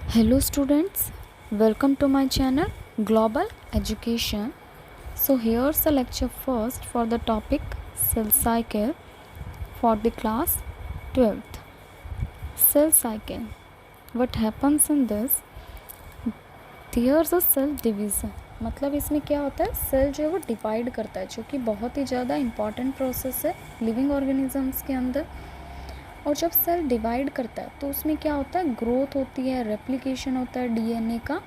Hello students, welcome to my channel Global Education. So here's the lecture first for the topic cell cycle for the class 12th. Cell cycle. What happens in this? There's a cell division. मतलब इसमें क्या होता है, cell जो है वो divide करता है, जो कि बहुत ही ज़्यादा इम्पॉर्टेंट प्रोसेस है लिविंग ऑर्गेनिजम्स के अंदर। और जब सेल डिवाइड करता है तो उसमें क्या होता है, ग्रोथ होती है, रेप्लिकेशन होता है डीएनए का।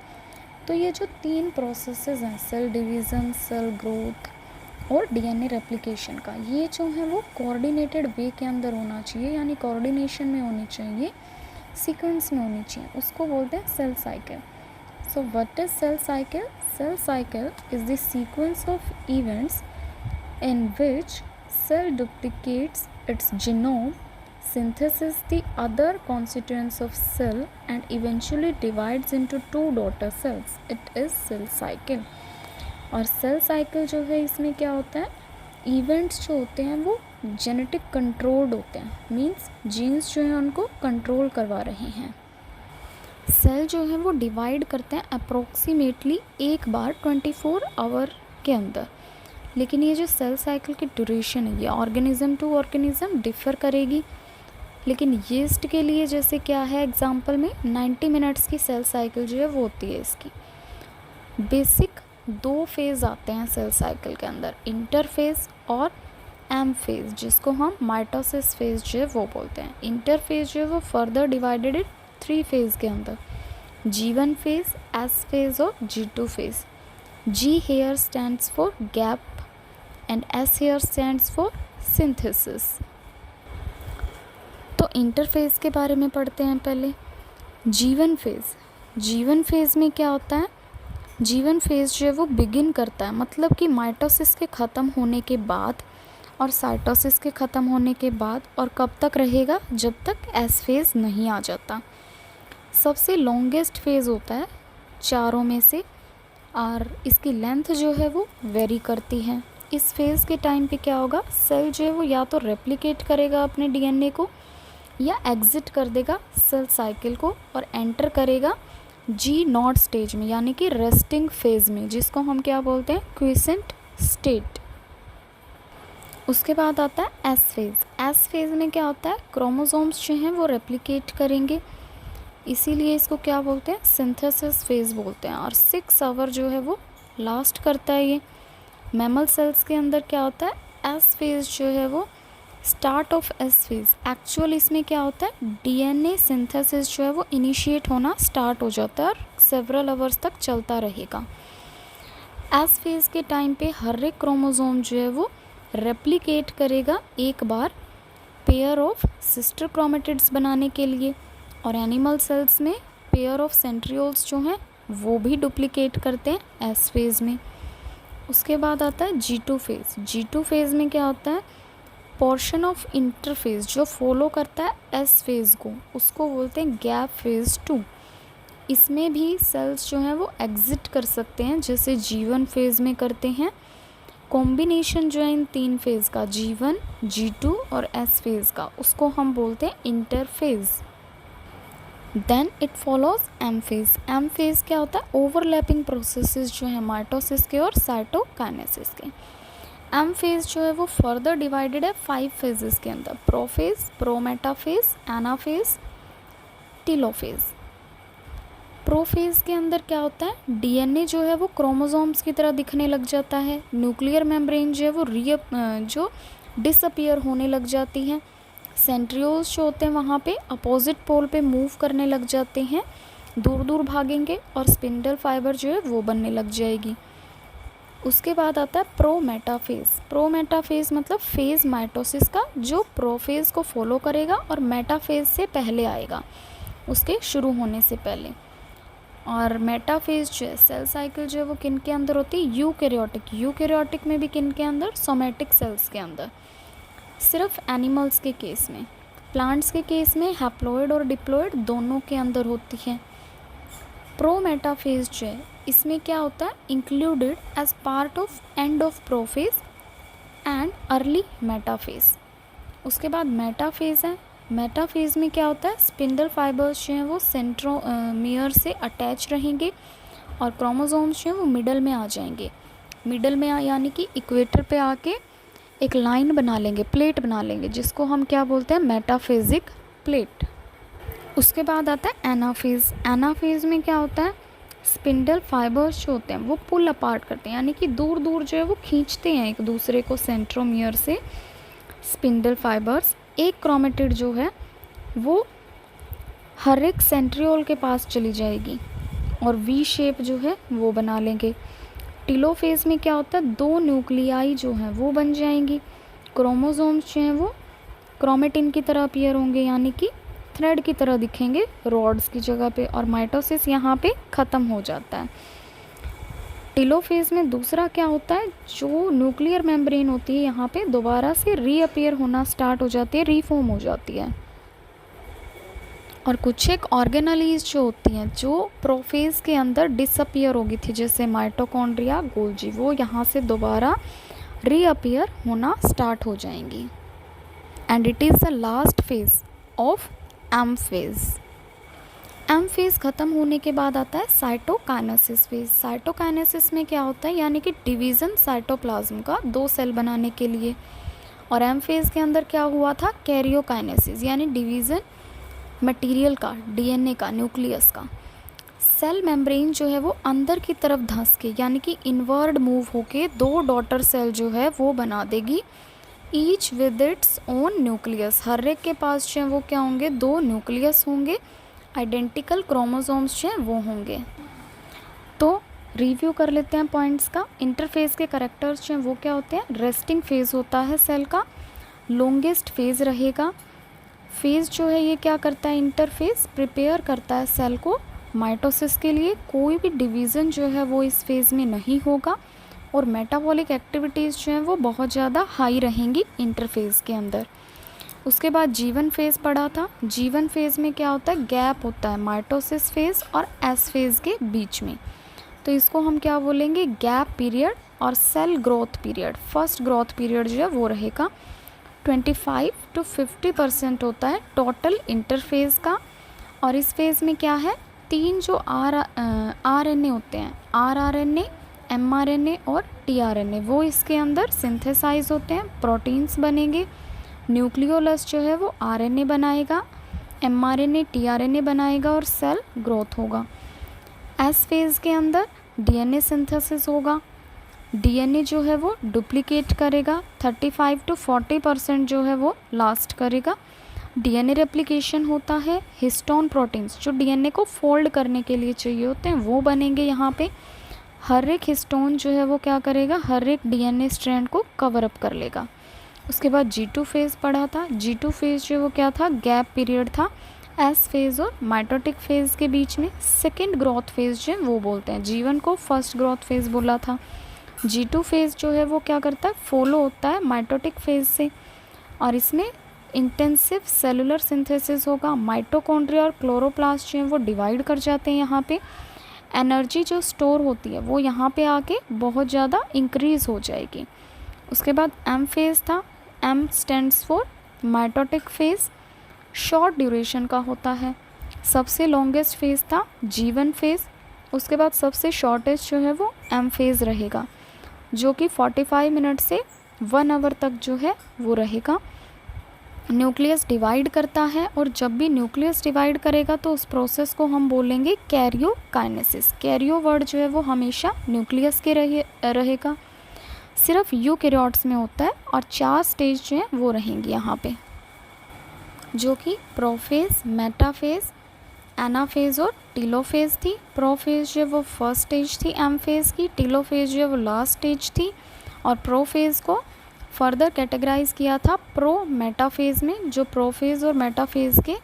तो ये जो तीन प्रोसेसेस हैं, सेल डिवीज़न, सेल ग्रोथ और डीएनए रेप्लिकेशन का, ये जो है वो कोऑर्डिनेटेड वे के अंदर होना चाहिए, यानी कोऑर्डिनेशन में होनी चाहिए, सीक्वेंस में होनी चाहिए। उसको बोलते हैं cell cycle. So what is cell cycle? Cell cycle is the sequence of events in which cell duplicates its genome, synthesis the other constituents of cell and eventually divides into two daughter cells. It is cell cycle. और cell cycle जो है इसमें क्या होता है, events जो होते हैं वो जेनेटिक कंट्रोल्ड होते हैं, मींस जीन्स जो है उनको कंट्रोल करवा रहे हैं। सेल जो है वो डिवाइड करते हैं अप्रोक्सीमेटली एक बार 24 आवर के अंदर। लेकिन ये जो सेल साइकिल की ड्यूरेशन है ये ऑर्गेनिज़म टू ऑर्गेनिज़म डिफ़र करेगी। लेकिन यीस्ट के लिए जैसे क्या है, एग्जांपल में 90 मिनट्स की सेल साइकिल जो है वो होती है इसकी। बेसिक दो फेज़ आते हैं सेल साइकिल के अंदर, इंटरफेज़ और एम फेज़, जिसको हम माइटोसिस फेज़ जो है वो बोलते हैं। इंटरफेज़ जो है वो फर्दर डिवाइडेड इन 3 फेज़ के अंदर, G1 फेज़, S फेज़ और G2 phase. G here stands for gap and S here stands for synthesis। तो इंटरफेज़ के बारे में पढ़ते हैं पहले। G1 फेज़, G1 फेज़ में क्या होता है, G1 फेज़ जो है वो बिगिन करता है, मतलब कि माइटोसिस के ख़त्म होने के बाद और साइटोसिस के ख़त्म होने के बाद, और कब तक रहेगा, जब तक एस फेज़ नहीं आ जाता। सबसे लॉन्गेस्ट फेज़ होता है चारों में से, और इसकी लेंथ जो है वो वेरी करती है। इस फेज़ के टाइम पे क्या होगा, सेल जो है वो या तो रेप्लिकेट करेगा अपने डीएनए को या एग्जिट कर देगा सेल साइकिल को और एंटर करेगा G0 स्टेज में, यानी कि रेस्टिंग फेज़ में, जिसको हम क्या बोलते हैं, क्विसेंट स्टेट। उसके बाद आता है एस फेज़। एस फेज़ में क्या होता है, क्रोमोसोम्स जो हैं वो रेप्लिकेट करेंगे, इसीलिए इसको क्या बोलते हैं, सिंथेसिस फेज़ बोलते हैं। और 6 आवर जो है वो लास्ट करता है ये। मैमल सेल्स के अंदर क्या होता है, एस फेज़ जो है वो start of S phase, actual इसमें क्या होता है, डीएनए सिंथेसिस जो है वो इनिशिएट होना स्टार्ट हो जाता है और सेवरल आवर्स तक चलता रहेगा। एस फेज़ के टाइम पे हर एक क्रोमोसोम जो है वो रेप्लिकेट करेगा एक बार पेयर ऑफ सिस्टर क्रोमेटिड्स बनाने के लिए। और एनिमल सेल्स में पेयर ऑफ सेंट्रियोल्स जो हैं वो भी डुप्लीकेट करते हैं एस फेज़ में। उसके बाद आता है G2 फेज़। G2 फेज़ में क्या होता है, पोर्शन ऑफ इंटरफेज़ जो फॉलो करता है एस फेज़ को, उसको बोलते हैं गैप फेज़ 2। इसमें भी सेल्स जो हैं वो एग्जिट कर सकते हैं, जैसे G1 फेज़ में करते हैं। कॉम्बिनेशन जो है इन 3 फेज़ का, G1, G2 और S फेज़ का, उसको हम बोलते हैं interphase. Then it follows M phase. M phase क्या होता है, ओवरलैपिंग प्रोसेसेस जो है माइटोसिस के और साइटोकाइनेसिस के। एम फेज़ जो है वो फर्दर डिवाइडेड है 5 फेजेस के अंदर, प्रोफेज़, प्रोमेटाफेज़, एनाफेज़, टीलोफेज़। प्रोफेज़ के अंदर क्या होता है, डीएनए जो है वो क्रोमोसोम्स की तरह दिखने लग जाता है, न्यूक्लियर मेम्ब्रेन जो है वो जो डिसअपियर होने लग जाती है, सेंट्रियोल्स जो होते हैं वहाँ पे अपोजिट पोल पे मूव करने लग जाते हैं, दूर दूर भागेंगे, और स्पिंडल फाइबर जो है वो बनने लग जाएगी। उसके बाद आता है प्रोमेटाफेज़। प्रोमेटाफेज़ मतलब फेज़ माइटोसिस का जो प्रोफेज़ को फॉलो करेगा और मेटाफेज़ से पहले आएगा, उसके शुरू होने से पहले। और मेटाफेज़ जो है सेल साइकिल जो है वो किन के अंदर होती है, यूकैरियोटिक। यूकैरियोटिक में भी किन के अंदर, सोमेटिक सेल्स के अंदर। सिर्फ एनिमल्स के केस में, प्लांट्स के केस में हैप्लॉइड और डिप्लॉइड दोनों के अंदर होती है। प्रोमेटाफेज़ जो है इसमें क्या होता है, included as part of end of prophase and early metaphase. उसके बाद मेटाफेज़ है, मेटाफेज में क्या होता है, स्पिंडल फाइबर्स जो हैं वो सेंट्रोमियर से अटैच रहेंगे और क्रोमोसोम्स जो हैं वो मिडल में आ जाएंगे। मिडल में यानी कि इक्वेटर पे आके एक लाइन बना लेंगे, प्लेट बना लेंगे, जिसको हम क्या बोलते हैं, मेटाफेजिक प्लेट। उसके बाद आता है एनाफेज। एनाफेज में क्या होता है, स्पिंडल फाइबर्स जो होते हैं वो पुल अपार्ट करते हैं, यानी कि दूर दूर जो है वो खींचते हैं एक दूसरे को सेंट्रोमियर से स्पिंडल फाइबर्स। एक क्रोमेटिड जो है वो हर एक सेंट्रियोल के पास चली जाएगी और वी शेप जो है वो बना लेंगे। टीलोफेज में क्या होता है, दो न्यूक्लियाई जो हैं वो बन जाएंगी। क्रोमोसोम्स जो हैं वो क्रोमेटिन की तरह अपीयर होंगे, यानी कि थ्रेड की तरह दिखेंगे रॉड्स की जगह पे, और माइटोसिस यहाँ पे ख़त्म हो जाता है। टीलोफेज में दूसरा क्या होता है, जो न्यूक्लियर मेम्ब्रेन होती है यहाँ पे दोबारा से रीअपीयर होना स्टार्ट हो जाती है, रीफॉर्म हो जाती है। और कुछ एक ऑर्गेनेलीज जो होती हैं जो प्रोफेज के अंदर डिसअपीयर हो गई थी, जैसे माइटोकॉन्ड्रिया, गोल्जी, वो यहाँ से दोबारा रीअपीयर होना स्टार्ट हो जाएंगी। And it is the last phase of M phase. M phase ख़त्म होने के बाद आता है साइटोकाइनेसिस फेज। साइटोकाइनेसिस में क्या होता है, यानी कि डिवीज़न साइटोप्लाज्म का 2 सेल बनाने के लिए। और एम फेज के अंदर क्या हुआ था, कैरियोकाइनेसिस, यानी डिवीज़न मटेरियल का, डीएनए का, न्यूक्लियस का। सेल मेम्ब्रेन जो है वो अंदर की तरफ धंस के, यानी कि इनवर्ड मूव होके 2 डॉटर सेल जो है वो बना देगी, each with its own nucleus. हर एक के पास जो है वो क्या होंगे, 2 न्यूक्लियस होंगे, आइडेंटिकल क्रोमोसोम्स जो हैं वो होंगे। तो रिव्यू कर लेते हैं पॉइंट्स का। इंटरफेज के करेक्टर्स जो हैं वो क्या होते हैं, रेस्टिंग फेज होता है सेल का, लॉन्गेस्ट फेज रहेगा। फेज जो है ये क्या करता है, इंटरफेज प्रिपेयर करता है सेल को माइटोसिस के लिए। कोई भी डिवीज़न जो है वो इस फेज़ में नहीं होगा और मेटाबॉलिक एक्टिविटीज़ जो हैं वो बहुत ज़्यादा हाई रहेंगी इंटरफेज़ के अंदर। उसके बाद जीवन फेज़ पढ़ा था। जीवन फेज़ में क्या होता है, गैप होता है माइटोसिस फेज़ और एस फेज़ के बीच में, तो इसको हम क्या बोलेंगे, गैप पीरियड और cell growth period. First growth period जो है वो रहेगा 25 to 50% होता है टोटल इंटरफेज़ का। और इस फेज़ में क्या है, 3 जो आरएनए होते हैं, आरआरएनए, एमआरएनए और टीआरएनए, वो इसके अंदर सिंथेसाइज होते हैं, प्रोटीन्स बनेंगे। न्यूक्लियोलस जो है वो आरएनए बनाएगा, एमआरएनए टीआरएनए बनाएगा और सेल ग्रोथ होगा। एस फेज़ के अंदर डीएनए सिंथेसिस होगा, डीएनए जो है वो डुप्लीकेट करेगा, 35 to 40% जो है वो लास्ट करेगा। डीएनए रेप्लिकेशन होता है, हिस्टोन प्रोटीन्स जो डीएनए को फोल्ड करने के लिए चाहिए होते हैं वो बनेंगे यहाँ पे। हर एक हिस्टोन जो है वो क्या करेगा, हर एक डीएनए स्ट्रैंड को कवर अप कर लेगा। उसके बाद G2 फेज़ पढ़ा था। G2 फेज़ जो वो क्या था, गैप पीरियड था एस फेज़ और माइटोटिक फेज़ के बीच में। सेकेंड ग्रोथ फेज़ जो है वो बोलते हैं, जीवन को फर्स्ट ग्रोथ फेज़ बोला था। G2 फेज़ जो है वो क्या करता है, फॉलो होता है माइटोटिक फेज़ से और इसमें इंटेंसिव सेलुलर सिंथेसिस होगा। माइटोकॉन्ड्रिया और क्लोरोप्लास्ट जो हैं वो डिवाइड कर जाते हैं यहाँ पे। एनर्जी जो स्टोर होती है वो यहाँ पे आके बहुत ज़्यादा इंक्रीज़ हो जाएगी। उसके बाद एम फेज़ था। M stands for mitotic phase, short duration का होता है। सबसे लॉन्गेस्ट फेज़ था G1 फेज़। उसके बाद सबसे शॉर्टेस्ट जो है वो एम फेज़ रहेगा, जो कि 45 मिनट से 1 आवर तक जो है वो रहेगा। न्यूक्लियस डिवाइड करता है और जब भी न्यूक्लियस डिवाइड करेगा तो उस प्रोसेस को हम बोलेंगे कैरियोकाइनेसिस। कैरियो वर्ड जो है वो हमेशा न्यूक्लियस के रहेगा, सिर्फ यूकैरियोट्स में होता है। और 4 स्टेज जो हैं वो रहेंगी यहाँ पे, जो कि प्रोफेज, मेटाफेज, एनाफेज और टीलोफेज थी। प्रोफेज जो है वो फर्स्ट स्टेज थी एम फेज़ की, टीलोफेज जो है वो लास्ट स्टेज थी। और प्रोफेज को फर्दर कैटेगराइज किया था प्रो मेटाफेज में, जो प्रोफेज और मेटाफेज के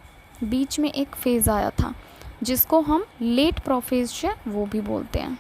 बीच में एक फेज़ आया था जिसको हम लेट प्रोफेज जो है वो भी बोलते हैं।